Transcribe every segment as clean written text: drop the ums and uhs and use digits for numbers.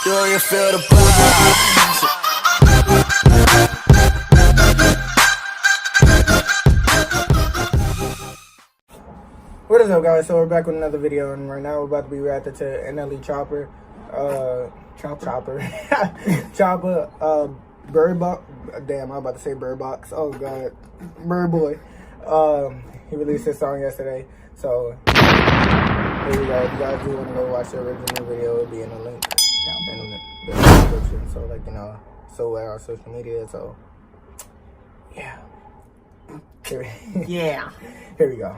Do you feel the vibes? What is up, guys? So we're back with another video, and right now we're about to be reacting to NLE Chopper, Choppa, Bird Box. Damn, I'm about to say Bird Box. Oh god, Bird Boy. He released his song yesterday, so here we go. If you guys do want to go watch the original video, it'll be in the link in the description. So like so we're on social media. So yeah, Yeah. Here we go.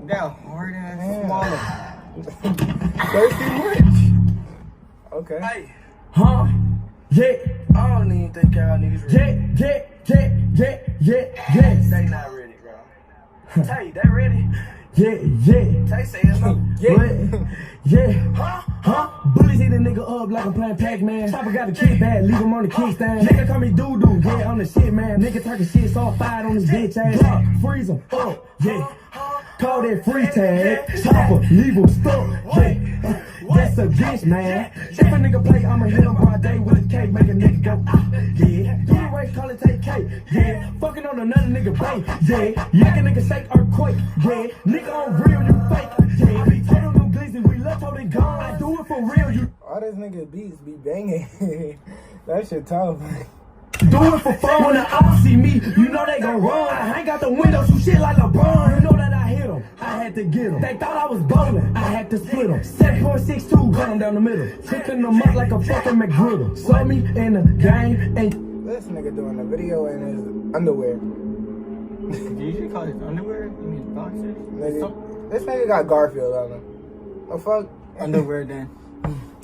That hard ass swallow. Thirsty much? Okay. Hey. Huh? Yeah. I don't even think y'all niggas ready. Yeah. They not ready, bro. Tay, they ready? Yeah. Tay says no. Yeah. Huh? Bullies eat a nigga up like I'm playing Pac-Man. Chopper got a kid bad, leave him on the kickstand. Nigga call me doo-doo, yeah, I'm the shit, man. Nigga talking shit, so I fired on his bitch ass. Drop, freeze him, up, yeah. Call that free tag. Chopper, leave him stuck, yeah. That's a bitch, man. If a nigga play, I'ma hit him all day with a cake, make a nigga go, yeah. Do the race, call it take cake, yeah. Fucking on another nigga bait, yeah. Make a nigga shake earthquake, yeah. Nigga on real, you fake, yeah. I be total new glizzy, we left holding gone. I do it for real, you. All this nigga beats be banging. That shit tough. Do it for fun. When the ops see me, you know they gon' run. I ain't got the window, shoot shit like LeBron. You know that I hit them, I had to get them. They thought I was bowling, I had to split them. 7.62, cut them down the middle. Cooking them up like a fucking McGriddle. Saw me in the game, and This nigga doing a video in his underwear. Did you usually call his underwear? You mean boxers? Nigga, this nigga got Garfield on him. The fuck? Underwear then.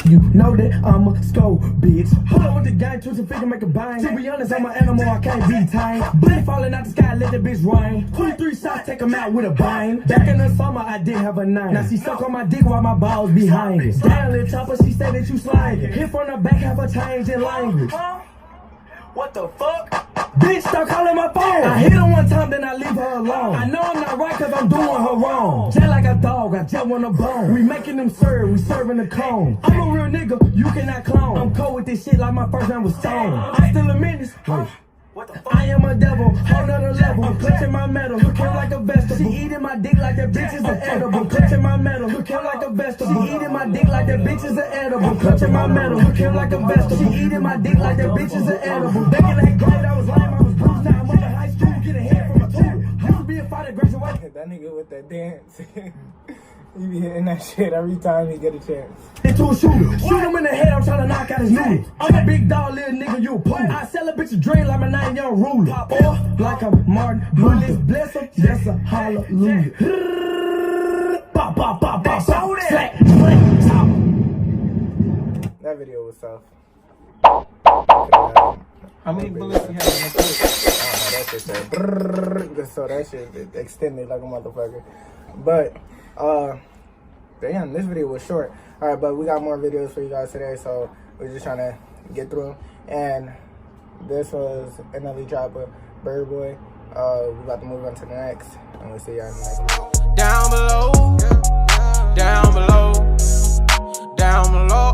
you know that I'm a skull, bitch. Hold on with the gang, twist a figure, make a bang. To be honest, I'm an animal, I can't be tamed. Bullet falling out the sky, let the bitch rain. 23 shots, take him out with a bang. Back in the summer, I did have a nine. Now she suck on my dick while my balls behind it. Damn, little Chopper, she said that you sliding. Hit from the back, have a change in language. What the fuck? Bitch, stop calling my phone. I hit her one time, then I leave her alone. I know I'm not right, cause I'm doing her wrong. Just like a dog, I just want a bone. We making them serve, we serving the cone. I'm a real nigga, you cannot clone. I'm cold with this shit like my first name was Stone. I'm still a menace. What the fuck? I am a devil, whole nother level. I'm clutching my metal, cook him like a vegetable. She eating my dick like that bitch is an edible. Clutching my metal, cook him like a vegetable. She eating my dick like that bitch is an edible. Clutching my metal, cook him like a vegetable. She eating my dick like that bitch is an edible. Back in the grade, I was lame, I was bruised. Now I'm up in high school, get a head from a tutor. Used to be a fighter, graduate. That nigga with that dance. He be hitting that shit every time he get a chance. Into a shooter, shoot him in the head, I'm trying to knock out his noodles. I'm a big dog, little nigga, you a poo. I sell a bitch a dream like my 9-year ruler. Or like I'm Martin Luther. Bless him, that's a hallelujah. Bop, bop, bop, bop, bop, slack, slang, top. That video was tough. How many bullets you have in that clip? That shit said brrrr, so that shit extended like a motherfucker. But damn, this video was short. Alright, but we got more videos for you guys today, so we're just trying to get through them. And this was NLE Choppa, Bird Boy. We about to move on to the next, and we'll see y'all in the next video. Down below, down below, down below.